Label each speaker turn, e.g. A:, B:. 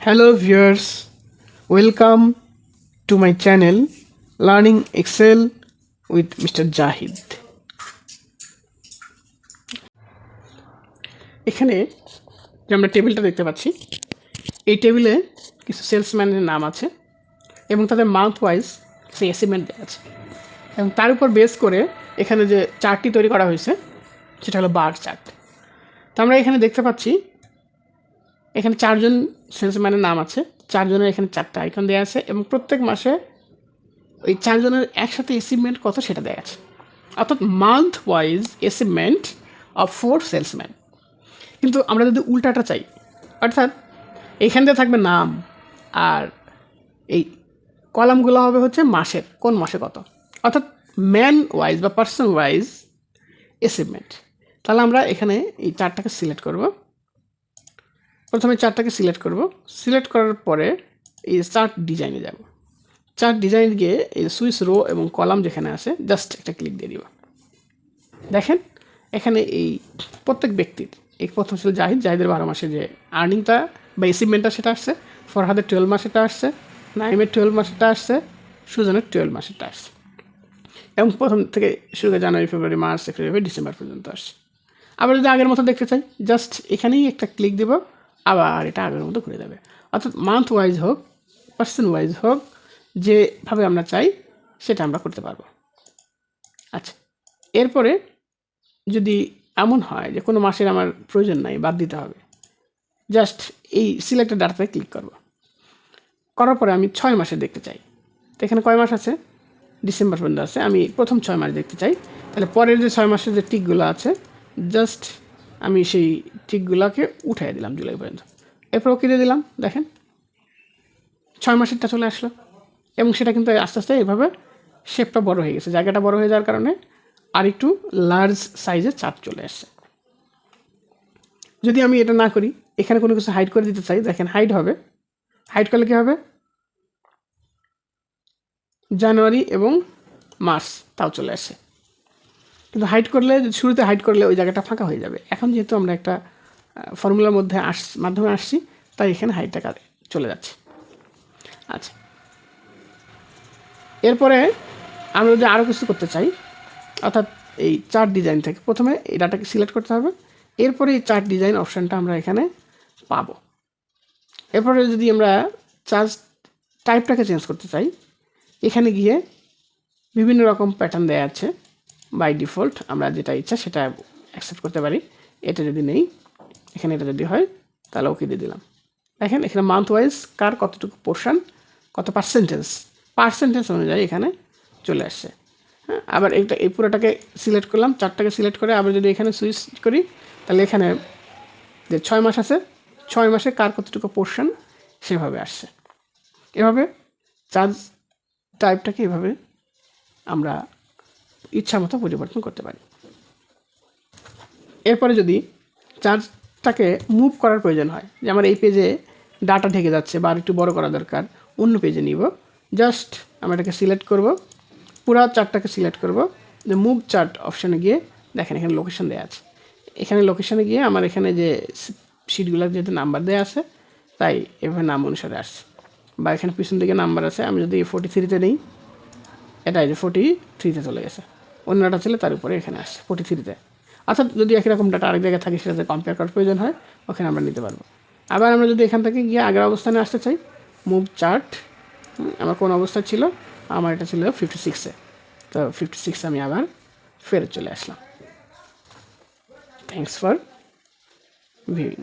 A: Hello viewers, welcome to my channel Learning Excel with Mr. Jahid. এখানে যে আমরা টেবিলটা দেখতে পাচ্ছি, এই টেবিলে কিছু সেলসম্যানের নাম আছে এবং তাদের মান্থ ওয়াইজ সেই অ্যাচিভমেন্ট দেওয়া আছে এবং তার উপর বেস করে এখানে যে চার্টটি তৈরি করা হয়েছে সেটা হলো বার চার্ট। তো আমরা এখানে দেখতে পাচ্ছি এখানে 4 জন সেলসম্যানের নাম আছে, 4 জনের এখানে 4টা আইকন দেওয়া আছে এবং প্রত্যেক মাসে ওই 4 জনের একসাথে অ্যাচিভমেন্ট কত সেটা দেওয়া আছে, অর্থাৎ month wise achievement of 4 salesman. কিন্তু আমরা যদি উল্টাটা চাই, অর্থাৎ এইখান দিয়ে থাকবে নাম আর এই কলামগুলো হবে হচ্ছে মাসের, কোন মাসে কত, অর্থাৎ ম্যান ওয়াইজ বা পার্সন ওয়াইজ অ্যাচিভমেন্ট। তাহলে আমরা এখানে এই চারটাকে সিলেক্ট করব। প্রথমে চারটাকে সিলেক্ট করব, সিলেক্ট করার পরে এই চার্ট ডিজাইনে যাব। চার্ট ডিজাইন গিয়ে এই সুইচ রো এবং কলাম যেখানে আছে জাস্ট একটা ক্লিক দিয়ে দিব। দেখেন এখানে এই প্রত্যেক ব্যক্তির, এই প্রথম ছিল জাহিদের 12 মাসে যে আর্নিংটা বা অ্যাচিভমেন্টটা সেটা আসছে, ফরহাদের 12 মাসেটা আসছে, নাইমের 12 মাসেটা আসছে, সুজনের 12 মাসেটা আসছে এবং প্রথম থেকে শুরু করে জানুয়ারি, ফেব্রুয়ারি, মার্চ, এপ্রিল, ডিসেম্বর পর্যন্ত আসছে। আবার যদি আগের মতো দেখতে চাই জাস্ট এখানেই একটা ক্লিক দেব, আবার এটা আগের মতো ঘুরে যাবে। অর্থাৎ মান্থ ওয়াইজ হোক, পার্সন ওয়াইজ হোক, যেভাবে আমরা চাই সেটা আমরা করতে পারবো। আচ্ছা, এরপরে যদি এমন হয় যে কোনো মাসের আমার প্রয়োজন নাই, বাদ দিতে হবে, জাস্ট এই সিলেক্টেড ডাটাতে ক্লিক করব। করার পরে আমি 6 মাসে দেখতে চাই, তো এখানে কয় মাস আছে, ডিসেম্বর পর্যন্ত আছে, আমি প্রথম 6 মাস দেখতে চাই। তাহলে পরের যে 6 মাসের যে টিকগুলো আছে জাস্ট আমি সেই টিকগুলোকে উঠাই দিলাম জুলাই পর্যন্ত, এরপর ওকে দিয়ে দিলাম। দেখেন 6 মাসেরটা চলে আসলো এবং সেটা কিন্তু আস্তে আস্তে এভাবে শেপটা বড় হয়ে গেছে, জায়গাটা বড় হয়ে যাওয়ার কারণে আর একটু লার্জ সাইজের চার্ট চলে আসছে। যদি আমি এটা না করি, এখানে কোনো কিছু হাইড করে দিতে চাই, দেখেন হাইড হবে। হাইড করলে কী হবে, জানুয়ারি এবং মার্চ তাও চলে আসে। কিন্তু হাইড করলে, শুরুতে হাইড করলে ওই জায়গাটা ফাঁকা হয়ে যাবে। এখন যেহেতু আমরা একটা ফর্মুলার মধ্যে মাধ্যমে আসছি, তাই এখানে হাইডটা চলে যাচ্ছে। আচ্ছা, এরপরে আমরা যদি আরও কিছু করতে চাই, অর্থাৎ এই চার্ট ডিজাইন থেকে প্রথমে এই ডাটাকে সিলেক্ট করতে হবে, এরপরে এই চার্ট ডিজাইন অপশানটা আমরা এখানে পাবো। এরপরে যদি আমরা চার্ট টাইপটাকে চেঞ্জ করতে চাই, এখানে গিয়ে বিভিন্ন রকম প্যাটার্ন দেওয়া আছে, বাই ডিফল্ট আমরা যেটা ইচ্ছা সেটা অ্যাকসেপ্ট করতে পারি। এটা যদি নেই, এখানে এটা যদি হয় তাহলে ওকে দিয়ে দিলাম। দেখেন এখানে মান্থ ওয়াইজ কার কতটুকু পোর্শন, কত পার্সেন্টেজ অনুযায়ী এখানে চলে আসছে। হ্যাঁ, আবার এই পুরোটাকে সিলেক্ট করলাম, চারটাকে সিলেক্ট করে আবার যদি এখানে সুইচ করি, তাহলে এখানে যে 6 মাস আছে, 6 মাসে কার কতটুকু পোর্শন সেভাবে আসছে। এভাবে চার্জ টাইপটাকে এভাবে আমরা ইচ্ছা মতো পরিবর্তন করতে পারি। এরপরে যদি চার্জটাকে মুভ করার প্রয়োজন হয়, যে আমার এই পেজে ডাটা ঢেকে যাচ্ছে বা একটু বড় করা দরকার, অন্য পেজে নিব, জাস্ট আমরা এটাকে সিলেক্ট করব, পুরো চার্টটাকে সিলেক্ট করব, যে মুভ চার্ট অপশানে গিয়ে দেখেন এখানে লোকেশন দেওয়া আছে। এখানে লোকেশানে গিয়ে আমার এখানে যে শিটগুলোর যেহেতু নাম্বার দেওয়া আছে তাই এভাবে নাম অনুসারে আসছে, বা এখানে পিছন দিকে নাম্বার আছে। আমি যদি 43-তে নেই, এটা এই যে 43-তে চলে গেছে, অন্য ডাটা ছিল তার উপরে এখানে আসছে 43-তে। অর্থাৎ যদি একই রকম ডাটা আরেক জায়গায় থাকে, সেটাতে কম্পেয়ার করার প্রয়োজন হয়, ওখানে আমরা নিতে পারবো। আবার আমরা যদি এখান থেকে গিয়ে আগের অবস্থানে আসতে চাই, মুভ চার্ট, আমার কোন অবস্থায় ছিল, আমার এটা ছিল 56-এ, তো 56 আমি আবার ফেরত চলে আসলাম। Thanks for viewing.